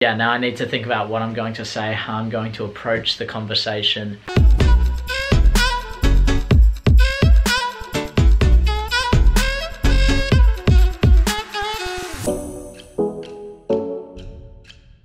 Yeah, now I need to think about what I'm going to say, how I'm going to approach the conversation.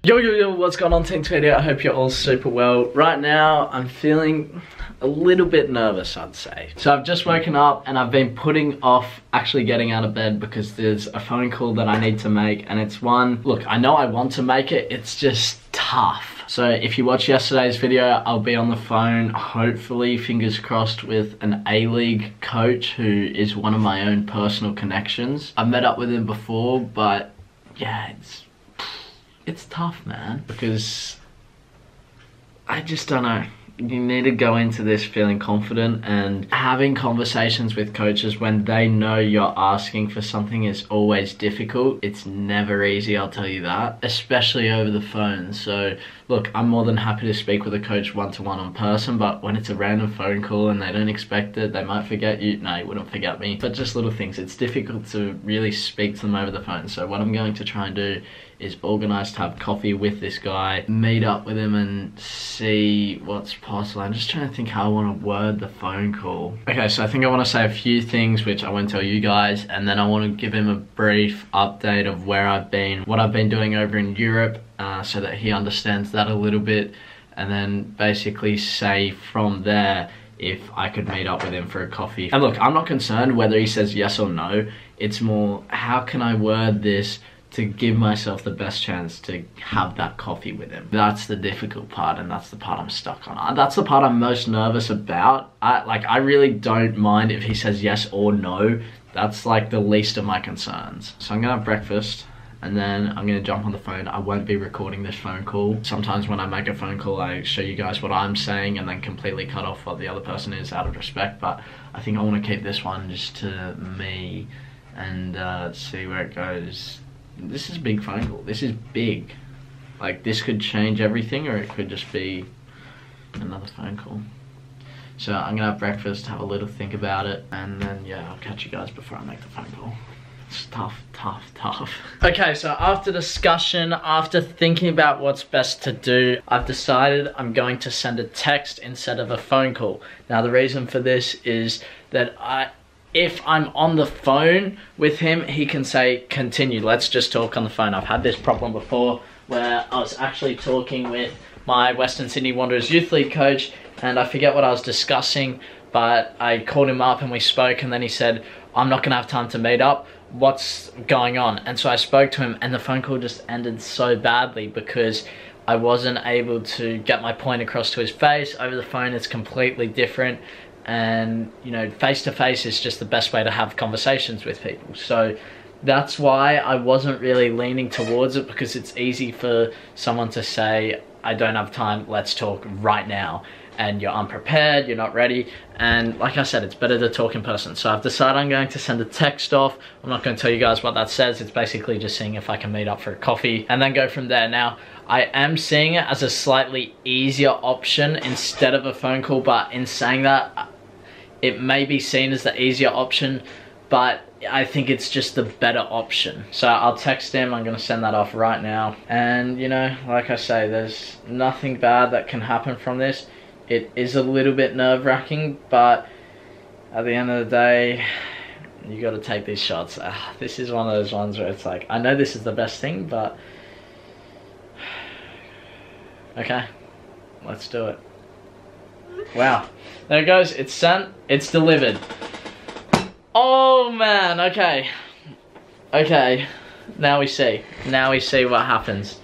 Yo, what's going on, Team Tweety? I hope you're all super well. Right now, I'm feeling a little bit nervous, I'd say. So I've just woken up and I've been putting off actually getting out of bed because there's a phone call that I need to make, and it's one, look, I know I want to make it, it's just tough. So if you watched yesterday's video, I'll be on the phone, hopefully, fingers crossed, with an A-League coach who is one of my own personal connections. I've met up with him before, but yeah, it's tough, man, because I just don't know. You need to go into this feeling confident, and having conversations with coaches when they know you're asking for something is always difficult. It's never easy, I'll tell you that, especially over the phone. So look, I'm more than happy to speak with a coach one-to-one on person, but when it's a random phone call and they don't expect it, they might forget you. No, you wouldn't forget me, but just little things. It's difficult to really speak to them over the phone. So what I'm going to try and do is organize to have coffee with this guy, meet up with him and see what's possible. I'm just trying to think how I want to word the phone call. Okay, so I think I want to say a few things which I won't tell you guys, and then I want to give him a brief update of where I've been, what I've been doing over in Europe, so that he understands that a little bit, and then basically say from there if I could meet up with him for a coffee. And look, I'm not concerned whether he says yes or no. It's more, how can I word this to give myself the best chance to have that coffee with him? That's the difficult part, and that's the part I'm stuck on. That's the part I'm most nervous about. I really don't mind if he says yes or no. That's like the least of my concerns. So I'm gonna have breakfast, and then I'm gonna jump on the phone. I won't be recording this phone call. Sometimes when I make a phone call, I show you guys what I'm saying and then completely cut off what the other person is out of respect. But I think I wanna keep this one just to me and see where it goes. This is a big phone call. This is big. Like, this could change everything, or it could just be another phone call. So I'm gonna have breakfast, have a little think about it, and then yeah, I'll catch you guys before I make the phone call. It's tough. Okay, so after discussion, after thinking about what's best to do, I've decided I'm going to send a text instead of a phone call. Now the reason for this is that if I'm on the phone with him, he can say, continue, let's just talk on the phone. I've had this problem before where I was actually talking with my Western Sydney Wanderers Youth League coach, and I forget what I was discussing, but I called him up and we spoke, and then he said, I'm not gonna have time to meet up, what's going on? And so I spoke to him, and the phone call just ended so badly because I wasn't able to get my point across to his face. Over the phone, it's completely different. And you know, face to face is just the best way to have conversations with people. So that's why I wasn't really leaning towards it, because it's easy for someone to say, I don't have time, let's talk right now, and you're unprepared, you're not ready. And like I said, it's better to talk in person. So I've decided I'm going to send a text off. I'm not going to tell you guys what that says. It's basically just seeing if I can meet up for a coffee and then go from there. Now, I am seeing it as a slightly easier option instead of a phone call, but in saying that, it may be seen as the easier option, but I think it's just the better option. So I'll text him, I'm gonna send that off right now. And you know, like I say, there's nothing bad that can happen from this. It is a little bit nerve-wracking, but at the end of the day, you gotta take these shots. This is one of those ones where it's like, I know this is the best thing, but okay, let's do it. Wow, there it goes, it's sent, it's delivered. Oh man, okay, now we see what happens.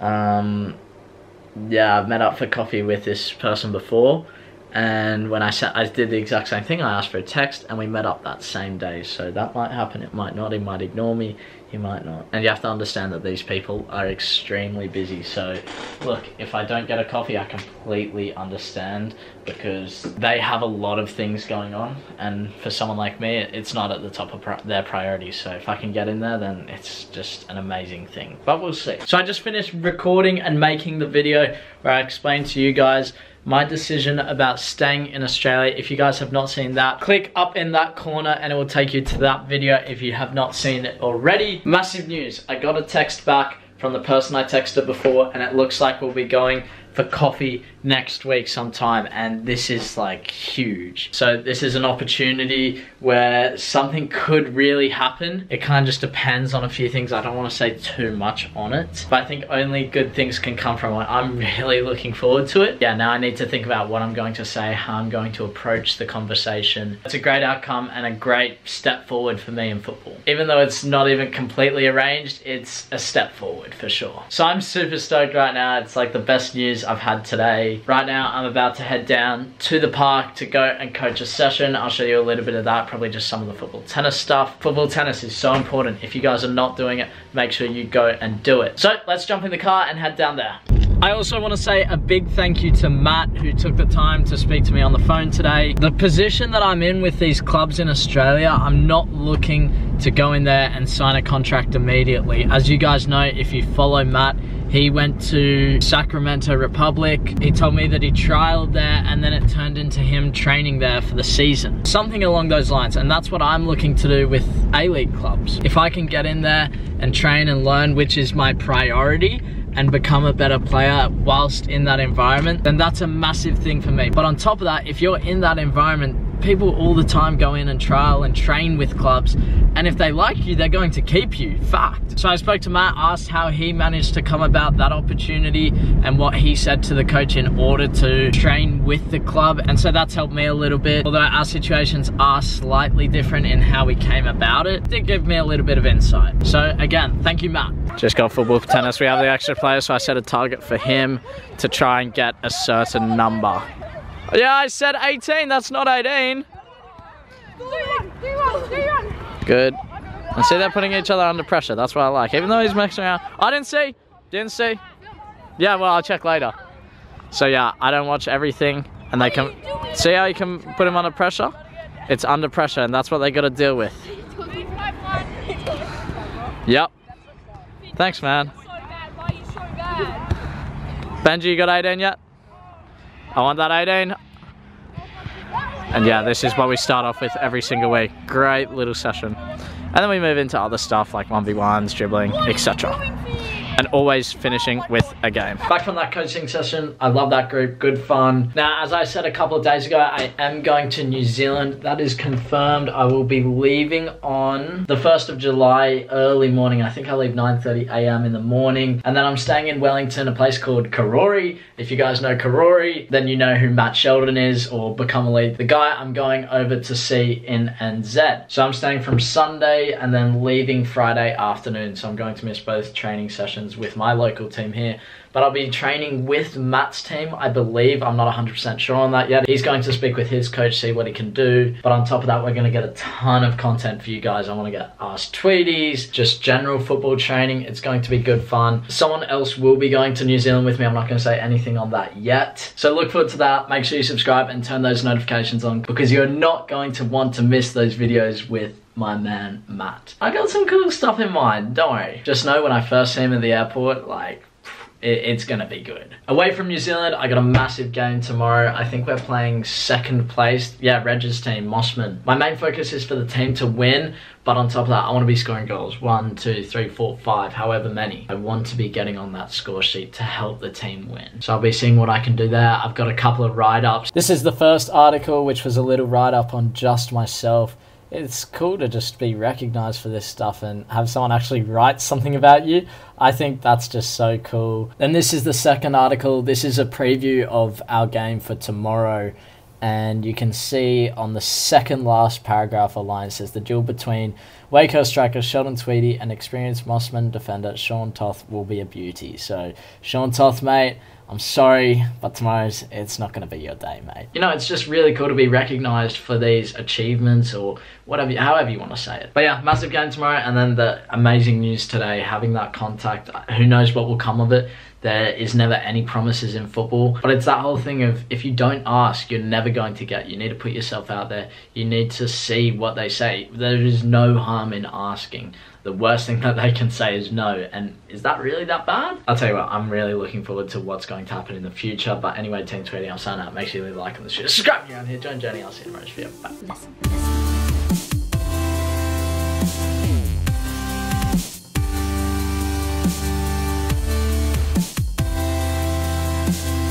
Yeah, I've met up for coffee with this person before, and when I did the exact same thing. I asked for a text and we met up that same day. So that might happen, it might not, he might ignore me, he might not. And you have to understand that these people are extremely busy. So look, if I don't get a coffee, I completely understand, because they have a lot of things going on, and for someone like me, it's not at the top of their priorities. So if I can get in there, then it's just an amazing thing, but we'll see. So I just finished recording and making the video where I explained to you guys my decision about staying in Australia. If you guys have not seen that, click up in that corner and it will take you to that video if you have not seen it already. Massive news, I got a text back from from the person I texted before, and it looks like we'll be going for coffee next week sometime, and this is like huge. So this is an opportunity where something could really happen. It kind of just depends on a few things. I don't want to say too much on it, but I think only good things can come from it. I'm really looking forward to it. Yeah, now I need to think about what I'm going to say, how I'm going to approach the conversation. It's a great outcome and a great step forward for me in football. Even though it's not even completely arranged, it's a step forward for sure. So I'm super stoked right now. It's like the best news I've had today. Right now I'm about to head down to the park to go and coach a session. I'll show you a little bit of that, probably just some of the football tennis stuff. Football tennis is so important. If you guys are not doing it, make sure you go and do it. So let's jump in the car and head down there. I also want to say a big thank you to Matt, who took the time to speak to me on the phone today. The position that I'm in with these clubs in Australia, I'm not looking to go in there and sign a contract immediately. As you guys know, if you follow Matt, he went to Sacramento Republic. He told me that he trialed there and then it turned into him training there for the season. Something along those lines, and that's what I'm looking to do with A-League clubs. If I can get in there and train and learn, which is my priority, and become a better player whilst in that environment, then that's a massive thing for me. But on top of that, if you're in that environment, people all the time go in and trial and train with clubs, and if they like you, they're going to keep you, fact. So I spoke to Matt, asked how he managed to come about that opportunity and what he said to the coach in order to train with the club, and so that's helped me a little bit. Although our situations are slightly different in how we came about it, it did give me a little bit of insight. So again, thank you, Matt. Just got football for tennis. We have the extra player, so I set a target for him to try and get a certain number. Yeah, I said 18, that's not 18. Good. And see, they're putting each other under pressure. That's what I like. Even though he's messing around. I didn't see. Didn't see. Yeah, well, I'll check later. So yeah, I don't watch everything. And they can... See how you can put him under pressure? It's under pressure, and that's what they got to deal with. Yep. Thanks, man. Benji, you got 18 yet? I want that 18. And yeah, this is what we start off with every single week. Great little session. And then we move into other stuff like 1v1s, dribbling, etc. And always finishing with a game. Back from that coaching session, I love that group, good fun. Now, as I said a couple of days ago, I am going to New Zealand. That is confirmed. I will be leaving on the 1st of July, early morning. I think I leave 9:30 a.m. in the morning. And then I'm staying in Wellington, a place called Karori. If you guys know Karori, then you know who Matt Sheldon is, or Become Elite, the guy I'm going over to see in NZ. So I'm staying from Sunday and then leaving Friday afternoon. So I'm going to miss both training sessions with my local team here, but I'll be training with Matt's team, I believe. I'm not 100% sure on that yet. He's going to speak with his coach, see what he can do, but on top of that, we're going to get a ton of content for you guys. I want to get Ask Tweeties, just general football training. It's going to be good fun. Someone else will be going to New Zealand with me. I'm not going to say anything on that yet, so look forward to that. Make sure you subscribe and turn those notifications on, because you're not going to want to miss those videos with my man Matt. I got some cool stuff in mind, don't worry. Just know when I first see him at the airport, like, it's gonna be good. Away from New Zealand, I got a massive game tomorrow. I think we're playing second place. Yeah, Reg's team, Mossman. My main focus is for the team to win, but on top of that, I want to be scoring goals. 1, 2, 3, 4, 5, however many. I want to be getting on that score sheet to help the team win. So I'll be seeing what I can do there. I've got a couple of write-ups. This is the first article, which was a little write-up on just myself. It's cool to just be recognized for this stuff and have someone actually write something about you. I think that's just so cool. Then this is the second article. This is a preview of our game for tomorrow. And you can see on the second last paragraph or line, it says the duel between Waco striker Sheldon Tweedy and experienced Mossman defender Sean Toth will be a beauty. So Sean Toth, mate, I'm sorry, but tomorrow's, it's not going to be your day, mate. You know, it's just really cool to be recognised for these achievements, or whatever, however you want to say it. But yeah, massive game tomorrow, and then the amazing news today, having that contact. Who knows what will come of it. There is never any promises in football, but it's that whole thing of, if you don't ask, you're never going to get. You need to put yourself out there. You need to see what they say. There is no harm in asking. The worst thing that they can say is no, and is that really that bad? I'll tell you what, I'm really looking forward to what's going to happen in the future. But anyway, Team Tweedy, I'm signing out. Make sure you leave a like on this video, subscribe around here, join Journey. I'll see you in the next video. Bye. Bye.